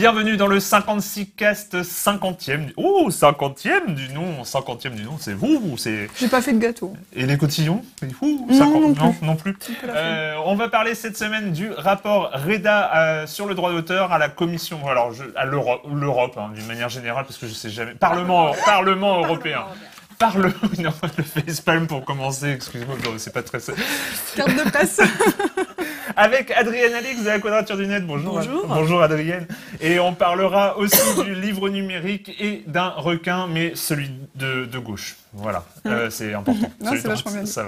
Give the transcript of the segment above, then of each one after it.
Bienvenue dans le 56cast 50e. Oh, 50e du nom, 50e du nom, c'est vous, c'est... J'ai pas fait de gâteau. Et les cotillons? Non, 50... non plus. On va parler cette semaine du rapport REDA sur le droit d'auteur à la Commission, alors à l'Europe, hein, d'une manière générale, parce que je sais jamais... Parlement européen. Non, le facepalm pour commencer, excuse-moi, c'est pas très... Carte de presse. Avec Adrienne Alix de la Quadrature du Net. Bonjour. Bonjour Adrienne. Et on parlera aussi du livre numérique et d'un requin, mais celui de gauche. Voilà, c'est important. Non, c'est vachement bien. Ça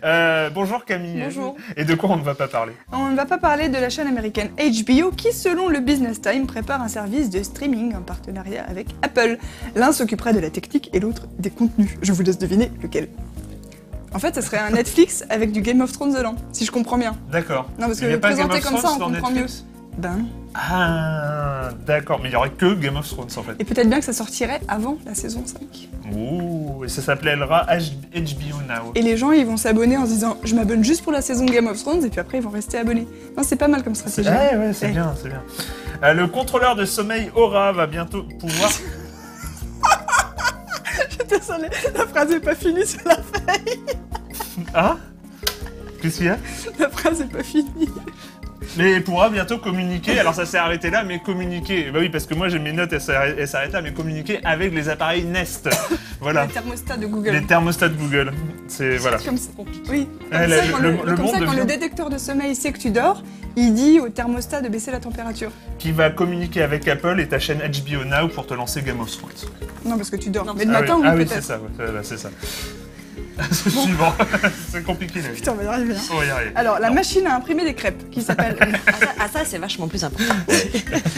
va. Bonjour Camille. Bonjour. Et de quoi on ne va pas parler? On ne va pas parler de la chaîne américaine HBO qui, selon le Business Times, prépare un service de streaming en partenariat avec Apple. L'un s'occuperait de la technique et l'autre des contenus. Je vous laisse deviner lequel. En fait, ça serait un Netflix avec du Game of Thrones dedans, si je comprends bien. D'accord. Non, parce que présenté comme ça, on comprend mieux. Ben. Ah, d'accord. Mais il n'y aurait que Game of Thrones, en fait. Et peut-être bien que ça sortirait avant la saison 5. Ouh, et ça s'appellera HBO Now. Et les gens, ils vont s'abonner en se disant « Je m'abonne juste pour la saison Game of Thrones » et puis après, ils vont rester abonnés. Non, c'est pas mal comme stratégie. Ouais, c'est bien, c'est bien. Le contrôleur de sommeil Aura va bientôt pouvoir... Désolée, la phrase est pas finie sur la feuille. Hein? Qu'est-ce qu'il y a? La phrase est pas finie. Mais il pourra bientôt communiquer, alors ça s'est arrêté là, mais communiquer. Bah oui, parce que moi j'ai mes notes, elles s'arrêtent là, mais communiquer avec les appareils Nest. Voilà. Les thermostats de Google. Les thermostats de Google. C'est voilà. Comme ça. Oui. Comme ça, quand le détecteur de sommeil sait que tu dors, il dit au thermostat de baisser la température. Qui va communiquer avec Apple et ta chaîne HBO Now pour te lancer Game of Thrones. Non, parce que tu dors. Non, mais le matin, oui, oui, peut-être. c'est ça, c'est ça. Suivant. C'est compliqué là. Putain, on va y arriver. Hein. On va y arriver. Alors, la machine à imprimer des crêpes, qui s'appelle... ça, c'est vachement plus important.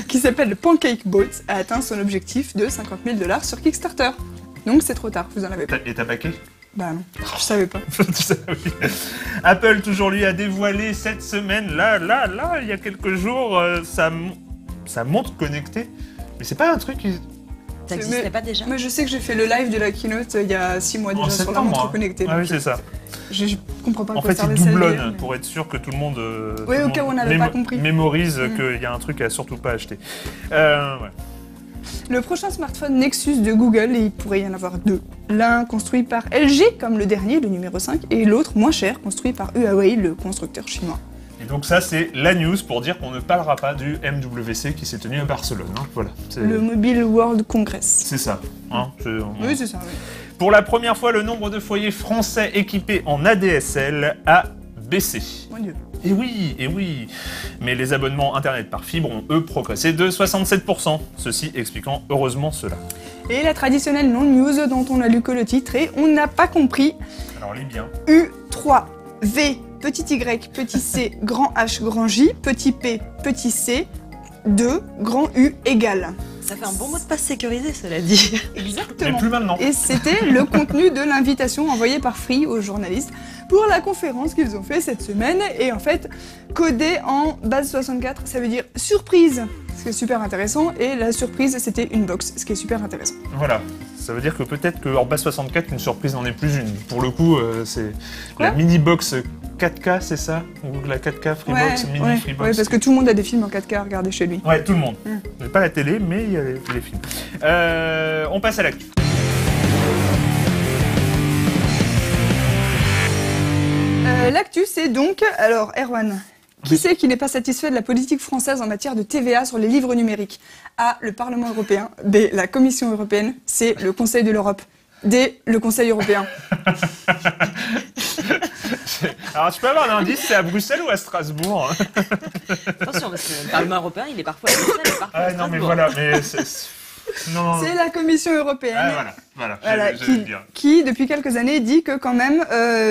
qui s'appelle Pancake Boat, a atteint son objectif de 50 000 $ sur Kickstarter. Donc c'est trop tard, vous en avez pas. Et t'as baqué? Bah non, je savais pas. Oui. Apple, toujours lui, a dévoilé cette semaine, là, il y a quelques jours, sa montre connectée. Mais c'est pas un truc qui... Ça n'existait pas déjà? Moi je sais que j'ai fait le live de la keynote il y a 6 mois déjà sur la montre connectée. Ah oui, c'est ça. Je comprends pas en quoi fait, il doublonne pour être sûr que tout le monde, au cas où on n'avait pas compris, mémorise qu'il y a un truc à surtout pas acheter. Ouais. Le prochain smartphone Nexus de Google, il pourrait y en avoir deux. L'un construit par LG, comme le dernier, le numéro 5, et l'autre moins cher, construit par Huawei, le constructeur chinois. Et donc ça, c'est la news pour dire qu'on ne parlera pas du MWC qui s'est tenu à Barcelone. Hein. Voilà. Le Mobile World Congress. C'est ça. Hein. Oui, c'est ça, oui. Pour la première fois, le nombre de foyers français équipés en ADSL a baissé. Mon Dieu. Et oui. Mais les abonnements Internet par fibre ont, eux, progressé de 67%. Ceci expliquant heureusement cela. Et la traditionnelle non-news dont on a lu que le titre et on n'a pas compris. Alors, lis bien. U3V, petit y, petit c, grand H, grand J, petit p, petit c, 2, grand U égale. Ça fait un bon mot de passe sécurisé, cela dit. Exactement. Mais plus maintenant. Et c'était le contenu de l'invitation envoyée par Free aux journalistes pour la conférence qu'ils ont fait cette semaine. Et en fait, codé en base 64, ça veut dire surprise, ce qui est super intéressant. Et la surprise, c'était une box, ce qui est super intéressant. Voilà. Ça veut dire que peut-être qu'en base 64, une surprise n'en est plus une. Pour le coup, c'est la mini-box 4K, c'est ça? Ou la 4K Freebox, mini-Freebox? Ouais, parce que tout le monde a des films en 4K à regarder chez lui. Ouais, tout le monde. Pas la télé, mais il y a les films. On passe à l'actu. L'actu, c'est donc... Alors, Erwan, qui c'est qui n'est pas satisfait de la politique française en matière de TVA sur les livres numériques? A, le Parlement européen. B, la Commission européenne. C, le Conseil de l'Europe. D, le Conseil européen. Alors, tu peux avoir un indice, c'est à Bruxelles ou à Strasbourg? Attention, parce que le Parlement européen, il est parfois à Bruxelles et parfois à Strasbourg. Non, mais voilà, mais non. C'est la Commission européenne voilà, qui, depuis quelques années, dit que quand même,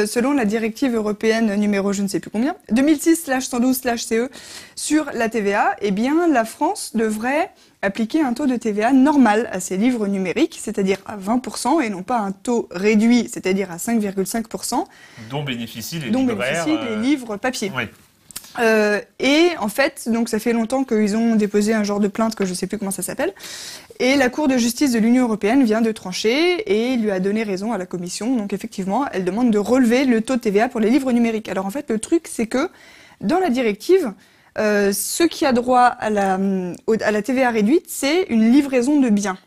selon la directive européenne numéro je ne sais plus combien, 2006/112/CE sur la TVA, eh bien, la France devrait appliquer un taux de TVA normal à ses livres numériques, c'est-à-dire à 20%, et non pas un taux réduit, c'est-à-dire à 5,5%. Dont bénéficient les livres papier. Oui. Et en fait, donc ça fait longtemps qu'ils ont déposé un genre de plainte que je sais plus comment ça s'appelle. Et la Cour de justice de l'Union européenne vient de trancher et lui a donné raison à la Commission. Donc effectivement, elle demande de relever le taux de TVA pour les livres numériques. Alors en fait, le truc, c'est que dans la directive, ce qui a droit à la TVA réduite, c'est une livraison de biens.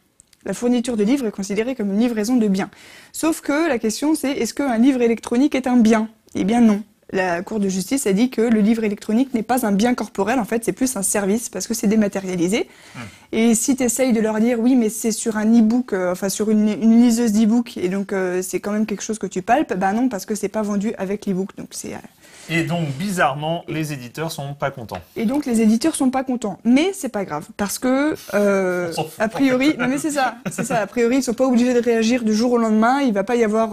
La fourniture de livres est considérée comme une livraison de biens. Sauf que la question c'est, est-ce qu'un livre électronique est un bien? Eh bien non. La Cour de justice a dit que le livre électronique n'est pas un bien corporel, en fait c'est plus un service parce que c'est dématérialisé. Et si tu essayes de leur dire oui mais c'est sur un e-book, enfin sur une liseuse d'e-book et donc c'est quand même quelque chose que tu palpes, bah non parce que c'est pas vendu avec l'e-book. Donc c'est Et donc, bizarrement, les éditeurs sont pas contents. Et donc les éditeurs sont pas contents, mais c'est pas grave parce que a priori, non mais c'est ça, a priori ils sont pas obligés de réagir du jour au lendemain. Il va pas y avoir,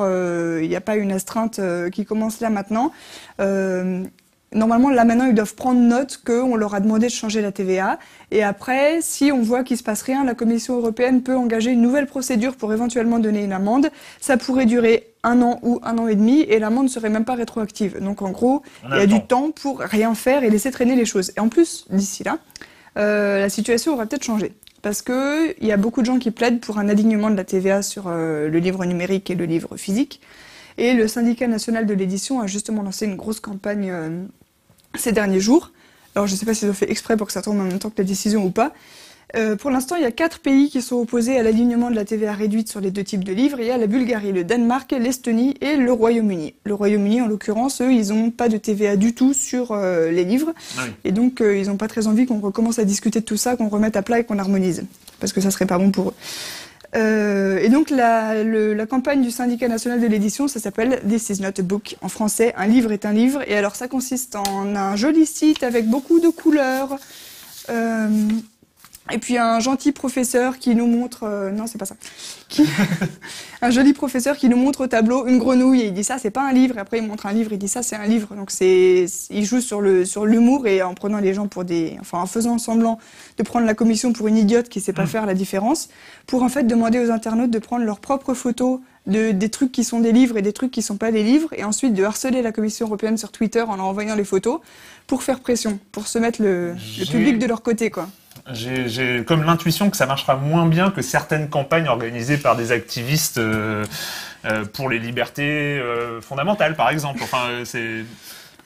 il y a pas une astreinte qui commence là maintenant. Normalement, là maintenant, ils doivent prendre note qu'on leur a demandé de changer la TVA. Et après, si on voit qu'il se passe rien, la Commission européenne peut engager une nouvelle procédure pour éventuellement donner une amende. Ça pourrait durer 1 an ou 1 an et demi, et l'amende ne serait même pas rétroactive. Donc en gros, il y a du temps pour rien faire et laisser traîner les choses. Et en plus, d'ici là, la situation aura peut-être changé. Parce que il y a beaucoup de gens qui plaident pour un alignement de la TVA sur le livre numérique et le livre physique. Et le syndicat national de l'édition a justement lancé une grosse campagne ces derniers jours. Alors je ne sais pas s'ils ont fait exprès pour que ça tombe en même temps que la décision ou pas. Pour l'instant, il y a 4 pays qui sont opposés à l'alignement de la TVA réduite sur les 2 types de livres. Il y a la Bulgarie, le Danemark, l'Estonie et le Royaume-Uni. Le Royaume-Uni, en l'occurrence, eux, ils n'ont pas de TVA du tout sur les livres. Ah oui. Et donc, ils n'ont pas très envie qu'on recommence à discuter de tout ça, qu'on remette à plat et qu'on harmonise. Parce que ça serait pas bon pour eux. Et donc la campagne du syndicat national de l'édition, ça s'appelle This is not a book. En français, un livre est un livre. Et alors ça consiste en un joli site avec beaucoup de couleurs. Et puis un gentil professeur qui nous montre... non, c'est pas ça. Un joli professeur qui nous montre au tableau une grenouille et il dit ça, c'est pas un livre. Et après, il montre un livre et il dit ça, c'est un livre. Donc il joue sur l'humour et en prenant les gens pour en faisant semblant de prendre la commission pour une idiote qui sait pas faire la différence, pour en fait demander aux internautes de prendre leurs propres photos des trucs qui sont des livres et des trucs qui sont pas des livres, et ensuite de harceler la Commission européenne sur Twitter en leur envoyant les photos pour faire pression, pour se mettre le public de leur côté, quoi. J'ai comme l'intuition que ça marchera moins bien que certaines campagnes organisées par des activistes pour les libertés fondamentales, par exemple. Enfin, c'est...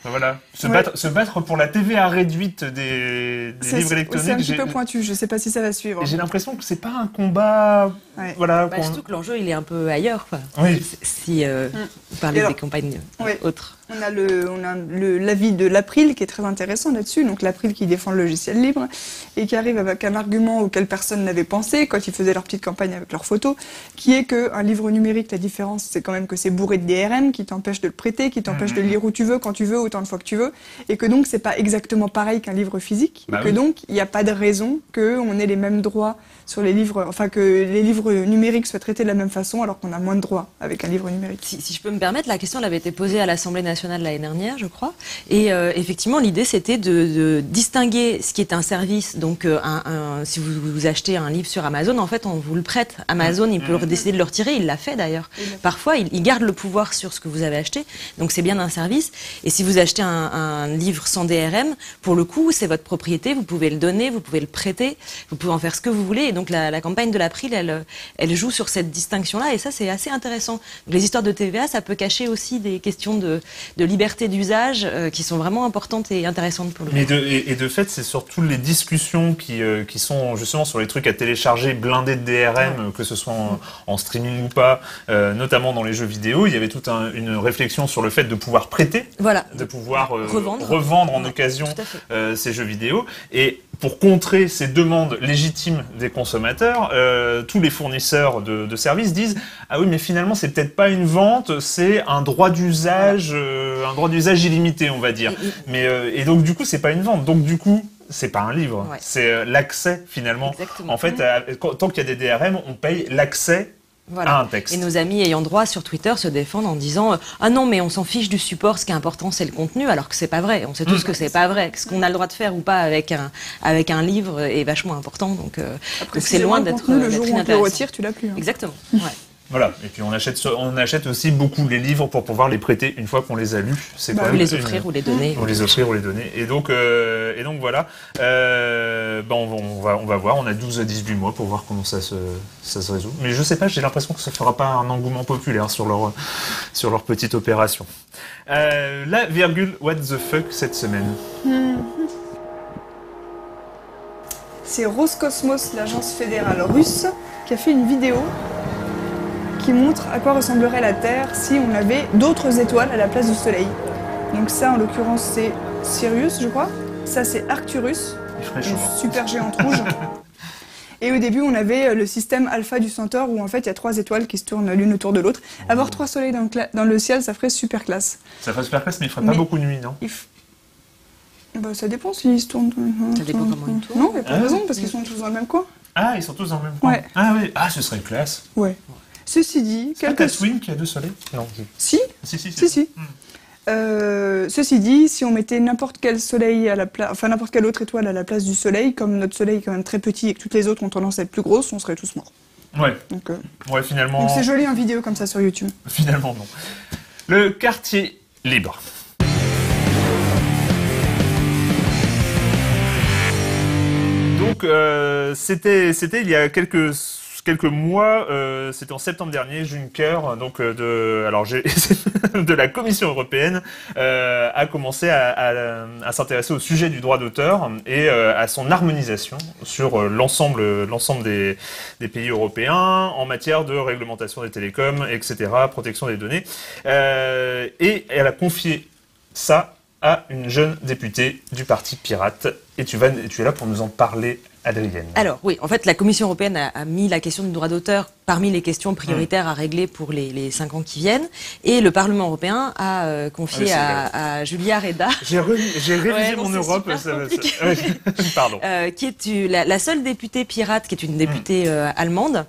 Voilà. Se battre pour la TVA réduite des livres électroniques. C'est un petit peu pointu, je sais pas si ça va suivre. Et j'ai l'impression que c'est pas un combat. Ouais. Voilà. Surtout que l'enjeu il est un peu ailleurs, quoi. Oui. Si vous parlez des campagnes autres. On a l'avis de l'April qui est très intéressant là-dessus. Donc l'April qui défend le logiciel libre et qui arrive avec un argument auquel personne n'avait pensé quand ils faisaient leur petite campagne avec leurs photos, qui est qu'un livre numérique, la différence, c'est quand même que c'est bourré de DRM qui t'empêche de le prêter, qui t'empêche de le lire où tu veux, quand tu veux, autant de fois que tu veux, et que donc c'est pas exactement pareil qu'un livre physique, et que donc il n'y a pas de raison qu'on ait les mêmes droits sur les livres, enfin que les livres numériques soient traités de la même façon alors qu'on a moins de droits avec un livre numérique. Si je peux me permettre, la question elle avait été posée à l'Assemblée nationale l'année dernière, je crois, et effectivement l'idée c'était de distinguer ce qui est un service, donc si vous achetez un livre sur Amazon, en fait on vous le prête, Amazon il peut décider de le retirer, il l'a fait d'ailleurs, parfois il garde le pouvoir sur ce que vous avez acheté, donc c'est bien un service, et si vous achetez un livre sans DRM, pour le coup c'est votre propriété, vous pouvez le donner, vous pouvez le prêter, vous pouvez en faire ce que vous voulez. Donc la campagne de l'April, elle joue sur cette distinction-là, et ça c'est assez intéressant. Donc, les histoires de TVA, ça peut cacher aussi des questions de liberté d'usage qui sont vraiment importantes et intéressantes pour le coup. Et de fait, c'est surtout les discussions qui sont justement sur les trucs à télécharger blindés de DRM, que ce soit en streaming ou pas, notamment dans les jeux vidéo. Il y avait toute une réflexion sur le fait de pouvoir prêter, de pouvoir revendre en occasion ces jeux vidéo. Et pour contrer ces demandes légitimes des consommateurs, tous les fournisseurs de services disent « Ah oui, mais finalement, c'est peut-être pas une vente, c'est un droit d'usage illimité, on va dire. » Et donc, du coup, c'est pas une vente. Donc, du coup, c'est pas un livre. C'est l'accès, finalement. Exactement. En fait, tant qu'il y a des DRM, on paye l'accès à un texte. Et nos amis ayant droit sur Twitter se défendent en disant ah non mais on s'en fiche du support, ce qui est important c'est le contenu, alors que c'est pas vrai. On sait tous que c'est pas vrai. Ce qu'on a le droit de faire ou pas avec un livre est vachement important. Donc c'est loin d'être le jour où on te le retire, tu l'as plus. Hein. Exactement. Ouais. Voilà. Et puis on achète aussi beaucoup les livres pour pouvoir les prêter une fois qu'on les a lus. C'est ou les offrir ou les donner. Ou les offrir ou les donner. Et donc voilà. On va voir. On a 12 à 18 mois pour voir comment ça se résout. Mais je sais pas. J'ai l'impression que ça fera pas un engouement populaire sur leur petite opération. La virgule what the fuck cette semaine. c'est Roscosmos, l'agence fédérale russe, qui a fait une vidéo qui montre à quoi ressemblerait la Terre si on avait d'autres étoiles à la place du Soleil. Donc ça, en l'occurrence, c'est Sirius, je crois. Ça, c'est Arcturus, une super géante rouge. Et au début, on avait le système Alpha du Centaure, où en fait, il y a 3 étoiles qui se tournent l'une autour de l'autre. Avoir 3 soleils dans le ciel, ça ferait super classe. Ça ferait super classe, mais il ferait pas beaucoup de nuit, non? Bah, ça dépend s'ils se tournent. Ça dépend comment ils tournent. Non, il n'y a pas de raison, parce qu'ils sont tous dans le même coin. Ah, ils sont tous dans le même coin. Ouais. Ah oui, ah, ce serait classe. Ouais. Ceci dit... C'est pas Swing qui a 2 soleils? Non. Si. Si. Ceci dit, si on mettait n'importe quel soleil à la place, enfin n'importe quelle autre étoile à la place du soleil, comme notre soleil est quand même très petit et que toutes les autres ont tendance à être plus grosses, on serait tous morts. Ouais. Donc, ouais, finalement... Donc c'est joli en vidéo comme ça sur YouTube. Finalement, non. Le quartier libre. Donc, c'était il y a quelques mois, c'était en septembre dernier, Juncker, donc de la Commission européenne, a commencé à s'intéresser au sujet du droit d'auteur et à son harmonisation sur l'ensemble des pays européens en matière de réglementation des télécoms, etc., protection des données. Et elle a confié ça à une jeune députée du Parti Pirate. Et tu es là pour nous en parler, Adrienne. Alors oui, en fait, la Commission européenne a mis la question du droit d'auteur parmi les questions prioritaires à régler pour les 5 ans qui viennent. Et le Parlement européen a confié à Julia Reda... J'ai révisé mon Europe. Pardon. Qui est la seule députée pirate, qui est une députée allemande,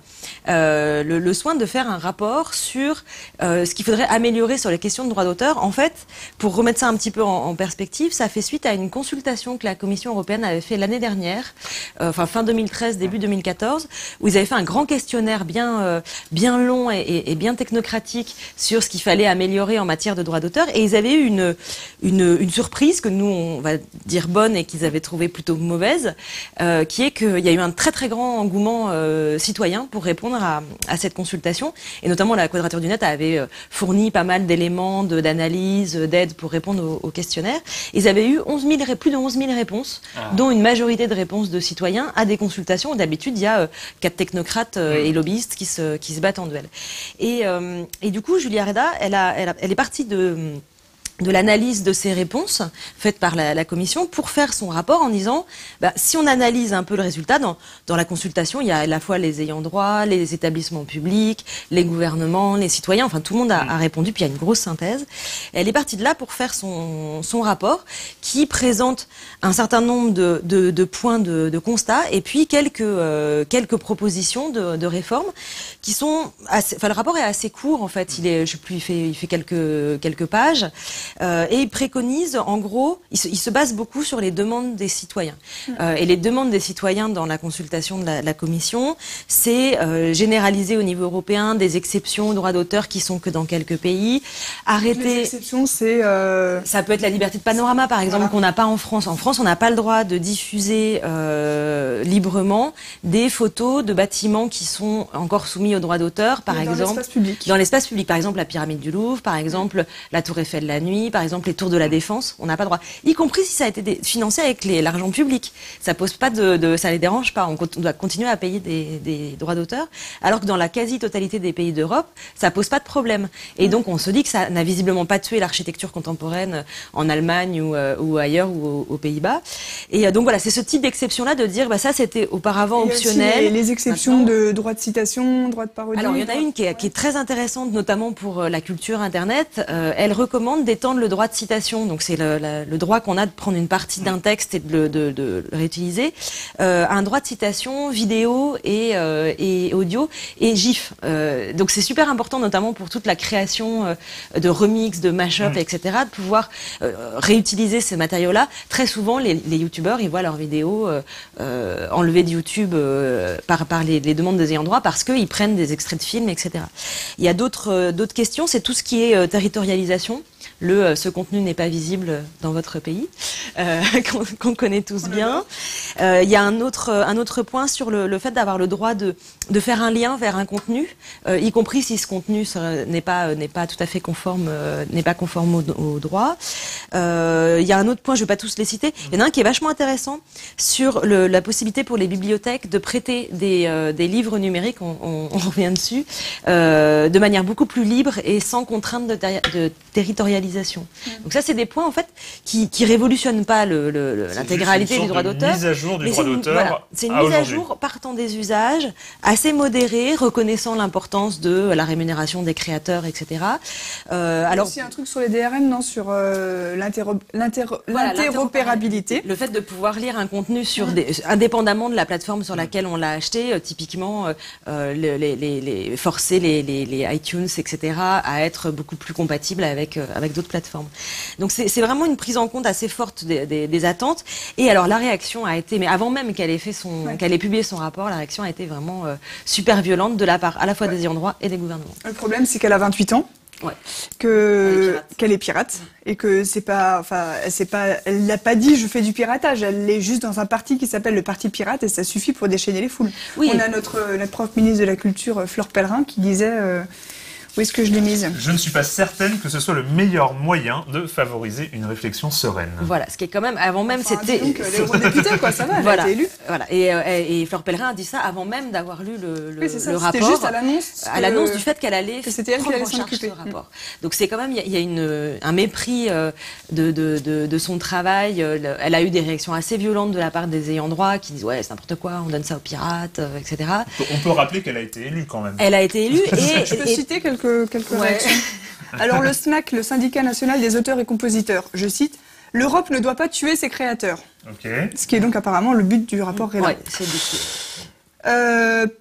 le soin de faire un rapport sur ce qu'il faudrait améliorer sur les questions de droit d'auteur. En fait, pour remettre ça un petit peu en perspective, ça fait suite à une consultation que la Commission européenne avait fait l'année dernière, fin 2013, début 2014, où ils avaient fait un grand questionnaire bien long et bien technocratique sur ce qu'il fallait améliorer en matière de droit d'auteur. Et ils avaient eu une surprise que nous, on va dire bonne et qu'ils avaient trouvé plutôt mauvaise, qui est qu'il y a eu un très très grand engouement citoyen pour répondre à cette consultation. Et notamment la Quadrature du Net avait fourni pas mal d'éléments d'analyse, d'aide pour répondre au questionnaire. Ils avaient eu plus de 11 000 réponses, dont une majorité de réponses de citoyens à des consultations. D'habitude, il y a 4 technocrates et lobbyistes qui se battent en duel. Et du coup, Julia Reda, elle est partie de l'analyse de ces réponses faites par la Commission pour faire son rapport en disant si on analyse un peu le résultat, dans la consultation, il y a à la fois les ayants droit, les établissements publics, les gouvernements, les citoyens, enfin tout le monde a répondu, puis il y a une grosse synthèse. Et elle est partie de là pour faire son rapport qui présente un certain nombre de points de constat et puis quelques propositions de réformes qui sont le rapport est assez court en fait, il fait quelques pages. Et il préconise, en gros, il se base beaucoup sur les demandes des citoyens. Et les demandes des citoyens dans la consultation de la Commission, c'est généraliser au niveau européen des exceptions au droit d'auteur qui sont que dans quelques pays. Arrêter... Les exceptions, c'est... Ça peut être la liberté de panorama, par exemple, qu'on n'a pas en France. En France, on n'a pas le droit de diffuser librement des photos de bâtiments qui sont encore soumis au droit d'auteur, par exemple. Dans l'espace public. Dans l'espace public. Par exemple, la pyramide du Louvre, par exemple, la Tour Eiffel la nuit, par exemple les tours de la Défense, on n'a pas le droit. Y compris si ça a été financé avec l'argent public. Ça pose pas ça les dérange pas. On doit continuer à payer des droits d'auteur, alors que dans la quasi-totalité des pays d'Europe, ça pose pas de problème. Et donc on se dit que ça n'a visiblement pas tué l'architecture contemporaine en Allemagne ou ailleurs ou aux Pays-Bas. Et donc voilà, c'est ce type d'exception-là de dire ça c'était auparavant optionnel. Et les exceptions de droit de citation, droit de parodie. Alors il y en a une qui est très intéressante, notamment pour la culture Internet. Elle recommande d'étendre le droit de citation, donc c'est le droit qu'on a de prendre une partie d'un texte et de le réutiliser, un droit de citation vidéo et audio et GIF. Donc c'est super important, notamment pour toute la création de remix, de mash-up, etc., de pouvoir réutiliser ces matériaux-là. Très souvent, les youtubeurs, ils voient leurs vidéos enlevées de YouTube par les demandes des ayants droit parce qu'ils prennent des extraits de films, etc. Il y a d'autres questions, c'est tout ce qui est territorialisation. Ce contenu n'est pas visible dans votre pays. qu'on connaît tous bien. Il y a un autre point sur le fait d'avoir le droit de faire un lien vers un contenu, y compris si ce contenu n'est pas tout à fait conforme, n'est pas conforme au droit. Il y a un autre point, je vais pas tous les citer. Il y en a un qui est vachement intéressant sur la possibilité pour les bibliothèques de prêter des livres numériques, on revient dessus, de manière beaucoup plus libre et sans contrainte de territorialisation. Donc ça, c'est des points en fait qui révolutionnent pas l'intégralité du droit d'auteur. C'est une mise à jour du droit d'auteur. Voilà, c'est une mise à jour partant des usages, assez modérée, reconnaissant l'importance de la rémunération des créateurs, etc. Alors aussi un truc sur les DRM, non, sur l'interopérabilité. Le fait de pouvoir lire un contenu sur indépendamment de la plateforme sur laquelle on l'a acheté, typiquement forcer les iTunes, etc., à être beaucoup plus compatible avec d'autres plateformes. Donc c'est vraiment une prise en compte assez forte des attentes. Et alors la réaction a été, mais avant même qu'elle ait qu'elle ait publié son rapport, la réaction a été vraiment super violente de la part à la fois des ayants droit et des gouvernements. Le problème, c'est qu'elle a 28 ans. Ouais. Qu'elle est pirate et que elle l'a pas dit je fais du piratage, elle est juste dans un parti qui s'appelle le Parti Pirate et ça suffit pour déchaîner les foules. Oui. On a notre prof ministre de la Culture Fleur Pellerin qui disait où est-ce que je l'ai mise ? Je ne suis pas certaine que ce soit le meilleur moyen de favoriser une réflexion sereine. Voilà, ce qui est quand même, avant même, c'était... Donc, l'eurodéputée, quoi, ça va, elle a été élue. Voilà, et Fleur Pellerin a dit ça avant même d'avoir lu le rapport. C'était juste à l'annonce du fait qu'elle allait prendre en charge ce rapport. Donc c'est quand même, il y a un mépris de son travail. Elle a eu des réactions assez violentes de la part des ayants droit qui disent ouais, c'est n'importe quoi, on donne ça aux pirates, etc. On peut rappeler qu'elle a été élue quand même. Elle a été élue et... Je peux citer quelques réactions. Alors le SNAC, le syndicat national des auteurs et compositeurs, je cite, « L'Europe ne doit pas tuer ses créateurs ». Ce qui est donc apparemment le but du rapport Reda. Ouais, c'est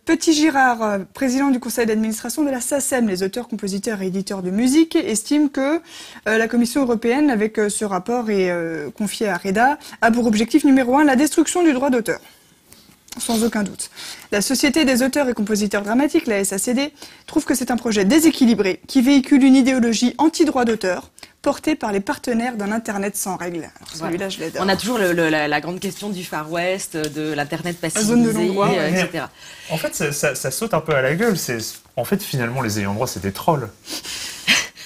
Petit Girard, président du conseil d'administration de la SACEM, les auteurs, compositeurs et éditeurs de musique, estime que la Commission européenne, avec ce rapport et confié à Reda, a pour objectif numéro 1 la destruction du droit d'auteur. Sans aucun doute. La Société des auteurs et compositeurs dramatiques, la SACD, trouve que c'est un projet déséquilibré qui véhicule une idéologie anti-droit d'auteur portée par les partenaires d'un Internet sans règles. Alors, celui-là, je l'adore. On a toujours la grande question du Far West, de l'Internet pacifié, zone de non-droit, etc. En fait, ça saute un peu à la gueule. En fait, finalement, les ayants droit, c'est des trolls.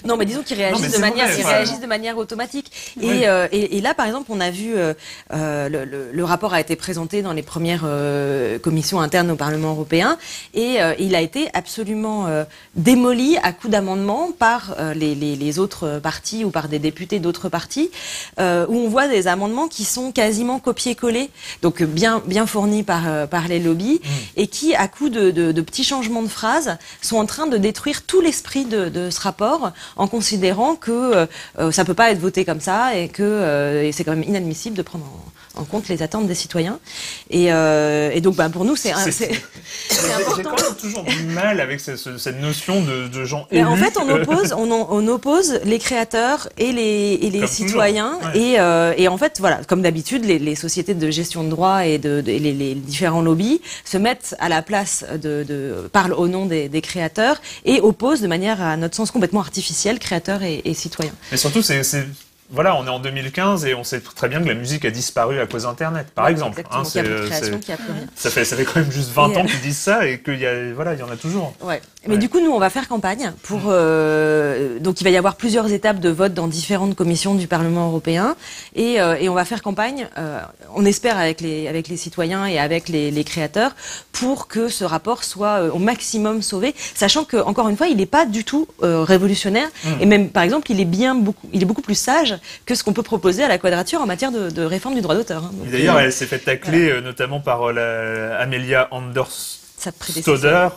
Non, mais disons qu'ils réagissent de manière automatique. Oui. Et là, par exemple, on a vu le rapport a été présenté dans les premières commissions internes au Parlement européen et il a été absolument démoli à coup d'amendement par les autres partis ou par des députés d'autres partis, où on voit des amendements qui sont quasiment copiés-collés, donc bien fournis par les lobbies, et qui, à coup de petits changements de phrases, sont en train de détruire tout l'esprit de ce rapport, en considérant que ça peut pas être voté comme ça et que et c'est quand même inadmissible de prendre en compte les attentes des citoyens. Et donc, pour nous, c'est important. J'ai quand même toujours du mal avec cette notion de gens élus. Mais en fait, on oppose les créateurs et les citoyens. Ouais. Et en fait, voilà, comme d'habitude, les sociétés de gestion de droits et les différents lobbies se mettent à la place parlent au nom des créateurs et opposent de manière, à notre sens, complètement artificielle, créateurs et citoyens. Mais surtout, voilà, on est en 2015 et on sait très bien que la musique a disparu à cause d'Internet, par exemple. Hein, qu'il y a plus de création, qu'il n'y a plus rien. Ça fait quand même juste 20 ans qu'ils disent ça et qu'il y en a toujours. Ouais. Mais du coup, nous, on va faire campagne pour. Donc, il va y avoir plusieurs étapes de vote dans différentes commissions du Parlement européen, et on va faire campagne. On espère avec les citoyens et avec les créateurs pour que ce rapport soit au maximum sauvé, sachant que encore une fois, il n'est pas du tout révolutionnaire, et même par exemple, il est beaucoup plus sage que ce qu'on peut proposer à la Quadrature en matière de réforme du droit d'auteur. Hein. D'ailleurs, elle s'est fait tacler notamment par Amelia Andersdotter,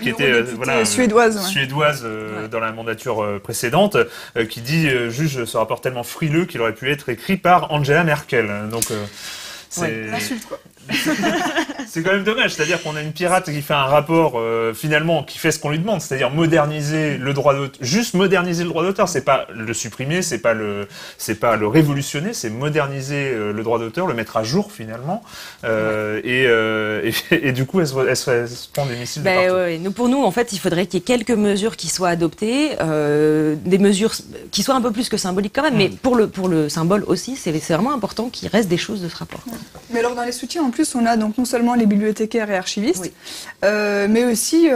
qui était suédoise dans la mandature précédente, qui dit juge ce rapport tellement frileux qu'il aurait pu être écrit par Angela Merkel. Donc c'est l'insulte, quoi. C'est quand même dommage, c'est-à-dire qu'on a une pirate qui fait un rapport finalement qui fait ce qu'on lui demande, c'est-à-dire moderniser le droit d'auteur, juste moderniser le droit d'auteur, c'est pas le supprimer, c'est pas le révolutionner, c'est moderniser le droit d'auteur, le mettre à jour finalement, et du coup elle se prend des missiles de partout. Ouais. Pour nous, en fait, il faudrait qu'il y ait quelques mesures qui soient adoptées, des mesures qui soient un peu plus que symboliques quand même, mais pour le symbole aussi, c'est vraiment important qu'il reste des choses de ce rapport. Mais alors dans les soutiens, en plus, on a donc non seulement les bibliothécaires et archivistes, mais aussi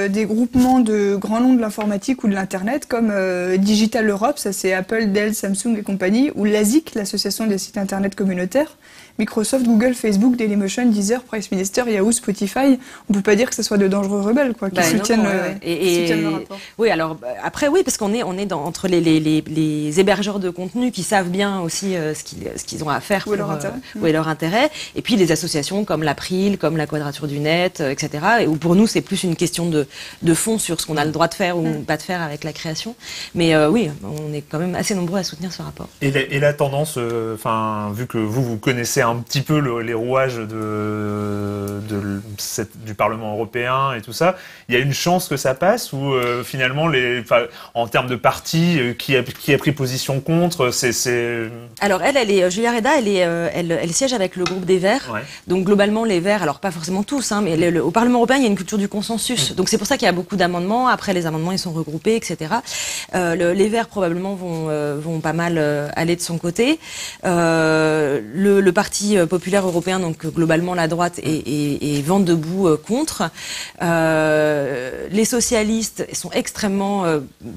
des groupements de grands noms de l'informatique ou de l'internet comme Digital Europe, ça c'est Apple, Dell, Samsung et compagnie, ou l'ASIC, l'association des sites internet communautaires, Microsoft, Google, Facebook, Dailymotion, Deezer, Price Minister, Yahoo, Spotify. On peut pas dire que ce soit de dangereux rebelles, quoi, qui soutiennent le rapport. Oui, alors après oui, parce qu'on est entre les hébergeurs de contenu qui savent bien aussi ce qu'ils ont à faire où est leur intérêt, et puis les associations comme l'April, comme la Quadrature du Net, etc. Et où pour nous c'est plus une question de fond sur ce qu'on a le droit de faire ou pas de faire avec la création. Mais oui, on est quand même assez nombreux à soutenir ce rapport. Et la tendance, vu que vous connaissez un petit peu les rouages du Parlement européen et tout ça, il y a une chance que ça passe ou finalement, en termes de parti, qui a pris position contre, Alors Julia Reda, elle siège avec le groupe des Verts. Ouais. Donc globalement, les Verts, alors pas forcément tous, mais au Parlement européen, il y a une culture du consensus. Donc c'est pour ça qu'il y a beaucoup d'amendements. Après, les amendements, ils sont regroupés, etc. Les Verts probablement vont pas mal aller de son côté. Le Parti populaire européen, donc globalement la droite, est vent debout contre. Les socialistes sont extrêmement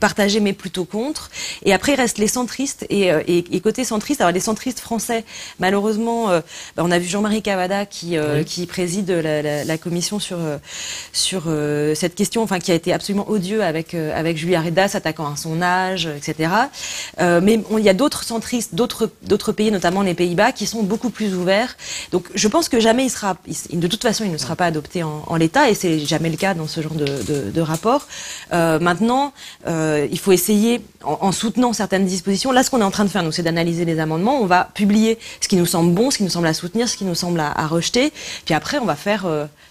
partagés, mais plutôt contre. Et après, il reste les centristes. Et côté centriste, alors les centristes français, malheureusement, on a vu Jean-Marie Cavada qui préside la commission sur cette question, qui a été absolument odieux avec Julia Reda, s'attaquant à son âge, etc. Mais il y a d'autres centristes, d'autres pays, notamment les Pays-Bas, qui sont beaucoup plus ouverts. Donc je pense que jamais de toute façon, il ne sera pas adopté en l'état, et c'est jamais le cas dans ce genre de rapport. Maintenant, il faut essayer, en soutenant certaines dispositions, là ce qu'on est en train de faire, nous, c'est d'analyser les amendements, on va publier ce qui nous semble bon, ce qui nous semble à soutenir, ce qui nous semble à rejeter, puis après on va faire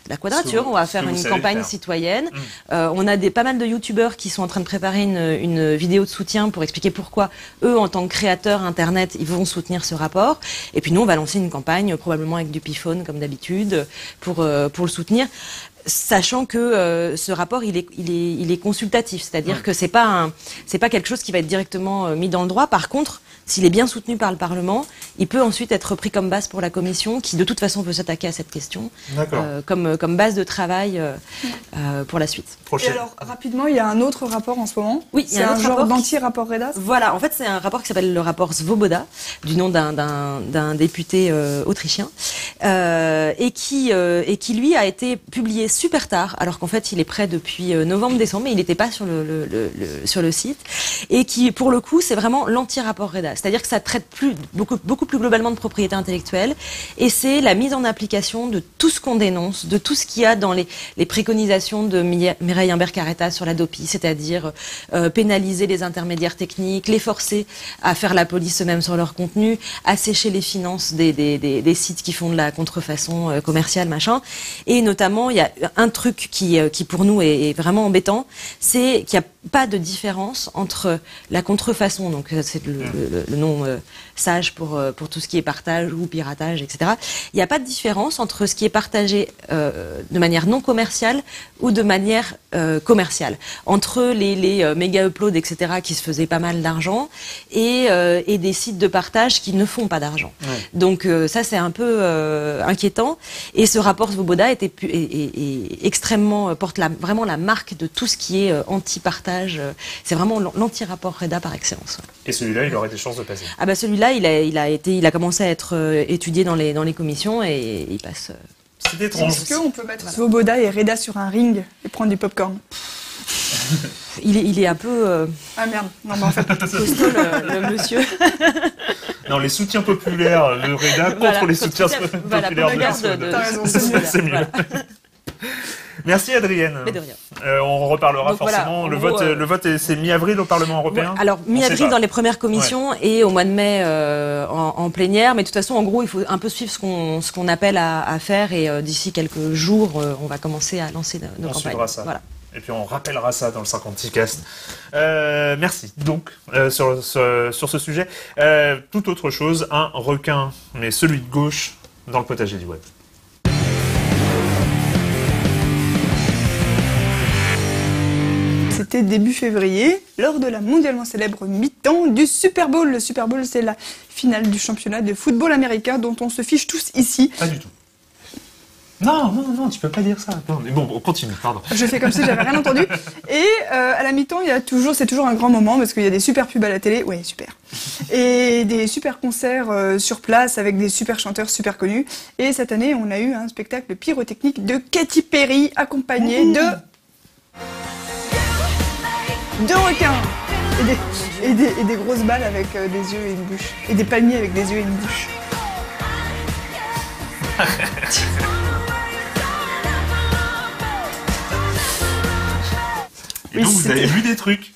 la quadrature, on va faire une campagne citoyenne. On a pas mal de youtubeurs qui sont en train de préparer une vidéo de soutien pour expliquer pourquoi eux, en tant que créateurs internet, ils vont soutenir ce rapport. Et puis nous, on va lancer une campagne, probablement avec du Pifone comme d'habitude, pour le soutenir. Sachant que ce rapport, il est consultatif, c'est-à-dire que c'est pas quelque chose qui va être directement mis dans le droit. Par contre, s'il est bien soutenu par le Parlement, il peut ensuite être pris comme base pour la Commission, qui de toute façon veut s'attaquer à cette question, comme base de travail pour la suite. Et alors, rapidement, il y a un autre rapport en ce moment. Oui, c'est un genre d'anti-rapport Reda. Voilà, en fait, c'est un rapport qui s'appelle le rapport Svoboda, du nom d'un député autrichien, et qui lui a été publié super tard, alors qu'en fait, il est prêt depuis novembre-décembre, mais il n'était pas sur le site, et qui, pour le coup, c'est vraiment l'anti-rapport Reda. C'est-à-dire que ça traite beaucoup plus globalement de propriété intellectuelle, et c'est la mise en application de tout ce qu'on dénonce, de tout ce qu'il y a dans les préconisations de Mireille Imbert-Carretta sur la DOPI, c'est-à-dire pénaliser les intermédiaires techniques, les forcer à faire la police eux-mêmes sur leur contenu, assécher les finances des sites qui font de la contrefaçon commerciale, machin. Et notamment, il y a un truc qui pour nous est vraiment embêtant, c'est qu'il n'y a pas de différence entre la contrefaçon, donc c'est le nom sage pour tout ce qui est partage ou piratage, etc. Il n'y a pas de différence entre ce qui est partagé de manière non commerciale ou de manière commerciale. Entre les méga uploads, etc., qui se faisaient pas mal d'argent, et des sites de partage qui ne font pas d'argent. Ouais. Donc ça, c'est un peu inquiétant. Et ce rapport Svoboda est extrêmement, porte vraiment la marque de tout ce qui est anti-partage. C'est vraiment l'anti-rapport Reda par excellence. Et celui-là, il aurait des chances de passer. Ah bah celui-là, il a commencé à être étudié dans les commissions, et il passe. C'est étrange. Est-ce qu'on peut mettre Svoboda et Reda sur un ring et prendre du popcorn? Il est un peu... Ah merde, non mais en fait, costaud le monsieur. Non, les soutiens populaires de Reda contre les soutiens populaires de Svoboda. C'est mieux. Voilà. Merci Adrienne. Mais de rien. On reparlera Donc voilà, forcément. en Le gros, vote, c'est mi-avril au Parlement européen. Ouais, alors On sait mi-avril pas. dans les premières commissions et au mois de mai en plénière. Mais de toute façon, en gros, il faut un peu suivre ce qu'on appelle à faire et d'ici quelques jours, on va commencer à lancer nos On campagnes. suivra ça. Voilà. Et puis on rappellera ça dans le 50 cast. Merci. Donc, sur ce sujet, tout autre chose, un requin, mais celui de gauche, dans le potager du web. C'était début février, lors de la mondialement célèbre mi-temps du Super Bowl. Le Super Bowl, c'est la finale du championnat de football américain dont on se fiche tous ici. Pas du tout. Non, tu peux pas dire ça. Non, mais bon, on continue, pardon. Je fais comme si j'avais rien entendu. Et à la mi-temps, c'est toujours un grand moment parce qu'il y a des super pubs à la télé. Ouais, super. Et des super concerts sur place avec des super chanteurs super connus. Et cette année, on a eu un spectacle pyrotechnique de Katy Perry accompagné de requins et des grosses balles avec des yeux et une bouche. Et des palmiers avec des yeux et une bouche. Et donc, vous avez vu des trucs.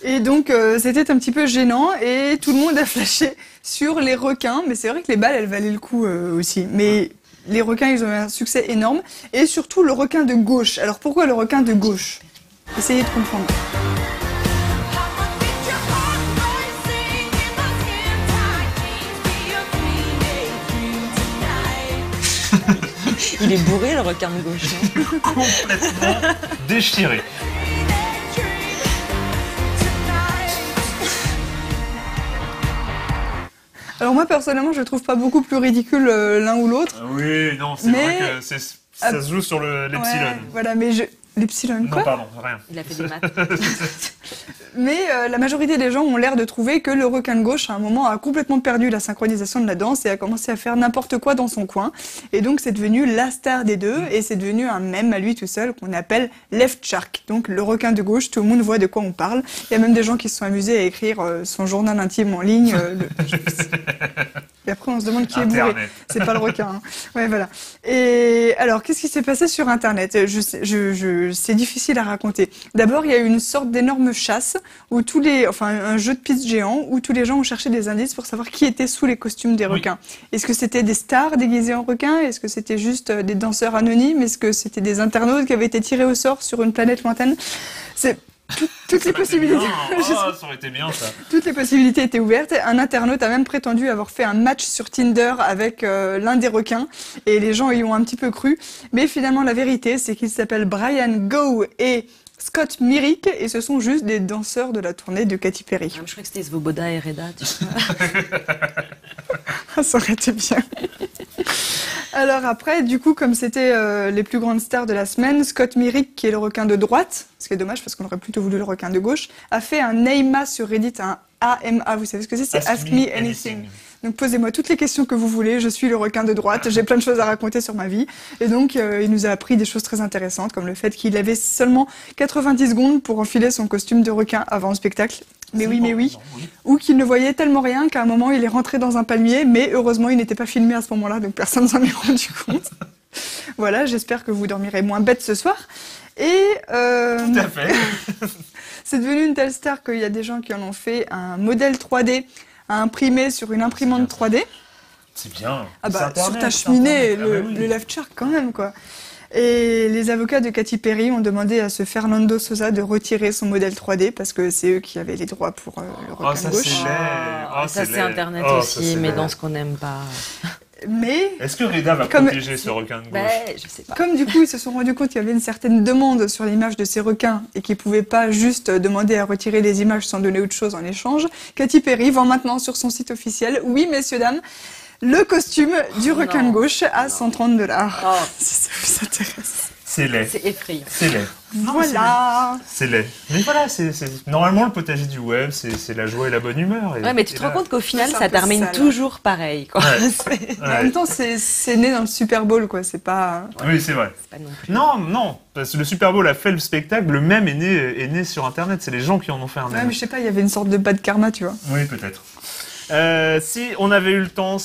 Et donc, c'était un petit peu gênant et tout le monde a flashé sur les requins. Mais c'est vrai que les balles, elles valaient le coup aussi. Mais les requins, ils ont eu un succès énorme. Et surtout, le requin de gauche. Alors, pourquoi le requin de gauche? Essayez de comprendre. Il est bourré, le requin de gauche. Complètement déchiré. Alors moi, personnellement, je le trouve pas beaucoup plus ridicule l'un ou l'autre. Oui, non, c'est Mais- vrai que ça se joue sur l'epsilon. Ouais, voilà, mais l'epsilon, Non, quoi. pardon, rien. Il a fait des maths. Mais la majorité des gens ont l'air de trouver que le requin de gauche, à un moment, a complètement perdu la synchronisation de la danse et a commencé à faire n'importe quoi dans son coin. Et donc, c'est devenu la star des deux et c'est devenu un mème à lui tout seul qu'on appelle Left Shark. Donc, le requin de gauche, tout le monde voit de quoi on parle. Il y a même des gens qui se sont amusés à écrire son journal intime en ligne. Et après, on se demande qui est bourré. Internet. C'est pas le requin. Hein. Ouais, voilà. Et alors, qu'est-ce qui s'est passé sur Internet? C'est difficile à raconter. D'abord, il y a eu une sorte d'énorme chasse où un jeu de piste géant où tous les gens ont cherché des indices pour savoir qui était sous les costumes des requins. Est-ce que c'était des stars déguisées en requins? Est-ce que c'était juste des danseurs anonymes? Est-ce que c'était des internautes qui avaient été tirés au sort sur une planète lointaine? C'est toutes les possibilités. Bien. Oh, ça aurait été bien, ça. Toutes les possibilités étaient ouvertes. Un internaute a même prétendu avoir fait un match sur Tinder avec l'un des requins et les gens y ont un petit peu cru. Mais finalement, la vérité, c'est qu'ils s'appellent Brian Gow et Scott Myrick et ce sont juste des danseurs de la tournée de Katy Perry. Je crois que c'était Svoboda et Reda. Tu vois. Ça aurait été bien. Alors après, du coup, comme c'était les plus grandes stars de la semaine, Scott Myrick, qui est le requin de droite, ce qui est dommage parce qu'on aurait plutôt voulu le requin de gauche, a fait un AMA sur Reddit, un AMA, vous savez ce que c'est? C'est Ask Me Anything. Donc posez-moi toutes les questions que vous voulez, je suis le requin de droite, j'ai plein de choses à raconter sur ma vie. Et donc il nous a appris des choses très intéressantes, comme le fait qu'il avait seulement 90 secondes pour enfiler son costume de requin avant le spectacle. Mais oui. Non, oui. Ou qu'il ne voyait tellement rien qu'à un moment il est rentré dans un palmier, mais heureusement il n'était pas filmé à ce moment-là, donc personne s'en est rendu compte. Voilà, j'espère que vous dormirez moins bête ce soir. Et Tout à fait. c'est devenu une telle star qu'il y a des gens qui en ont fait un modèle 3D à imprimer sur une imprimante 3D. C'est bien. Ah bah, C'est Internet, sur ta c'est cheminée, Internet. Ah bah oui. le Left Shark quand même, quoi. Et les avocats de Katy Perry ont demandé à ce Fernando Sosa de retirer son modèle 3D parce que c'est eux qui avaient les droits pour le requin ça, de gauche. c'est laid. Oh, ça, c'est c'est laid. Internet Oh, ça, aussi, c'est mais laid. dans ce qu'on n'aime pas. Mais Est-ce que Reda va Comme- protéger ce requin de gauche? Ben, je sais pas. comme du coup ils se sont rendus compte qu'il y avait une certaine demande sur l'image de ces requins et qu'ils pouvaient pas juste demander à retirer les images sans donner autre chose en échange, Katy Perry vend maintenant sur son site officiel, oui messieurs dames, le costume du requin de gauche à $130. Oh, Si ça vous intéresse. C'est laid. c'est effrayant. C'est laid. Voilà. C'est laid. Mais voilà, normalement le potager du web, c'est la joie et la bonne humeur. Et, Ouais, mais tu et te là- rends compte qu'au final, C'est un ça peu termine sale. toujours pareil, quoi. Ouais. C'est En même temps, c'est né dans le Super Bowl, quoi. C'est pas. Oui, c'est vrai. pas non plus. Non, parce que le Super Bowl a fait le spectacle, le mème est né sur Internet, c'est les gens qui en ont fait un Ouais, mème. mais je sais pas, il y avait une sorte de bad karma, tu vois. Oui, peut-être. Si on avait eu le temps,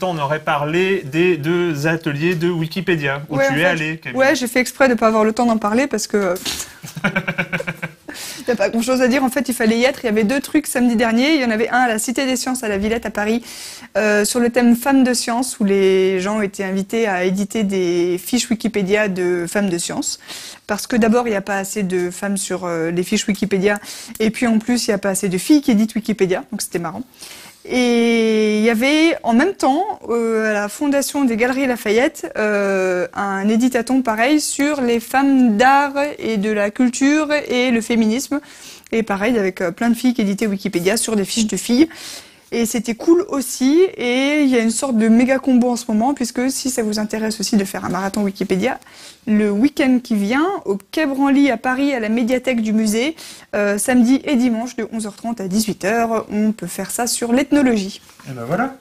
on aurait parlé des 2 ateliers de Wikipédia où tu es allé, Camille. Ouais, j'ai fait exprès de pas avoir le temps d'en parler parce que il n'y a pas grand-chose à dire. En fait, il fallait y être. Il y avait 2 trucs samedi dernier. Il y en avait un à la Cité des Sciences à la Villette à Paris sur le thème femmes de science où les gens étaient invités à éditer des fiches Wikipédia de femmes de science. Parce que d'abord, il n'y a pas assez de femmes sur les fiches Wikipédia. Et puis en plus, il n'y a pas assez de filles qui éditent Wikipédia. Donc c'était marrant. Et il y avait en même temps, à la Fondation des Galeries Lafayette, un éditathon pareil sur les femmes d'art et de la culture et le féminisme. Et pareil, avec plein de filles qui éditaient Wikipédia sur des fiches de filles. Et c'était cool aussi. Et il y a une sorte de méga combo en ce moment, puisque si ça vous intéresse aussi de faire un marathon Wikipédia, le week-end qui vient, au Quai Branly à Paris, à la médiathèque du musée, samedi et dimanche de 11h30 à 18h, on peut faire ça sur l'ethnologie. Et ben voilà.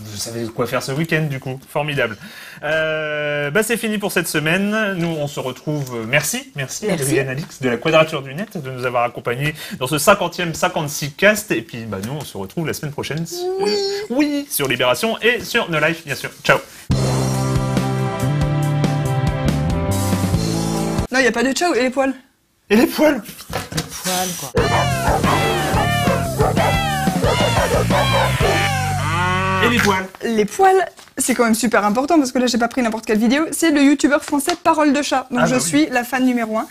Vous savez quoi faire ce week-end du coup. Formidable. C'est fini pour cette semaine. Nous, on se retrouve. Merci. Adrienne Alix de la Quadrature du Net de nous avoir accompagnés dans ce 50e 56 cast. Et puis, nous, on se retrouve la semaine prochaine. Oui, sur Libération et sur No Life, bien sûr. Ciao. Non, il n'y a pas de ciao. Et les poils? Et les poils? Les poils, quoi. Et les poils? Les poils, c'est quand même super important parce que là, j'ai pas pris n'importe quelle vidéo. C'est le youtubeur français Parole de Chat, dont je suis la fan numéro 1.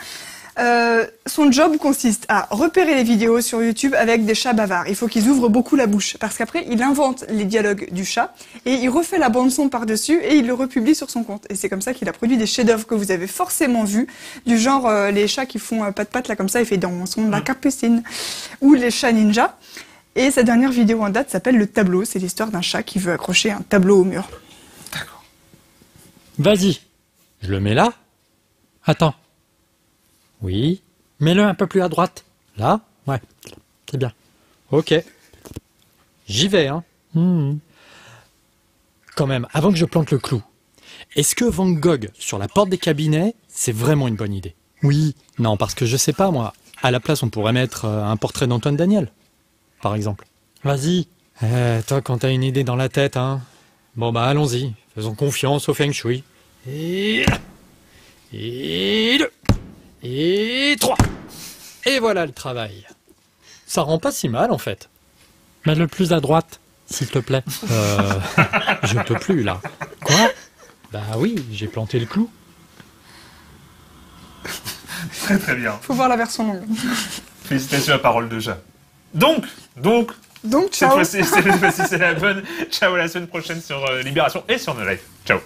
Son job consiste à repérer les vidéos sur YouTube avec des chats bavards. Il faut qu'ils ouvrent beaucoup la bouche parce qu'après, il invente les dialogues du chat et il refait la bande-son par-dessus et il le republie sur son compte. Et c'est comme ça qu'il a produit des chefs-d'œuvre que vous avez forcément vus, du genre les chats qui font pat-pat là comme ça, il fait dans son la capucine, ou les chats ninja. Et sa dernière vidéo en date s'appelle Le Tableau. C'est l'histoire d'un chat qui veut accrocher un tableau au mur. D'accord. Vas-y, je le mets là. Attends. Oui, mets-le un peu plus à droite. Là? Ouais, c'est bien. Ok. J'y vais, hein. Quand même, avant que je plante le clou, est-ce que Van Gogh sur la porte des cabinets, c'est vraiment une bonne idée? Oui. Non, parce que je sais pas, moi. À la place, on pourrait mettre un portrait d'Antoine Daniel, par exemple. Vas-y. Toi, quand t'as une idée dans la tête, hein. Bon, allons-y. Faisons confiance au Feng Shui. Et 2. Et 3. Et voilà le travail. Ça rend pas si mal, en fait. Mets-le plus à droite, s'il te plaît. Je peux plus, là. Quoi? Bah oui, j'ai planté le clou. Très très bien. Faut voir la version longue. Félicitations à Parole de Chat. Donc, ciao. cette fois-ci, c'est la bonne. Ciao, à la semaine prochaine sur Libération et sur No Life. Ciao.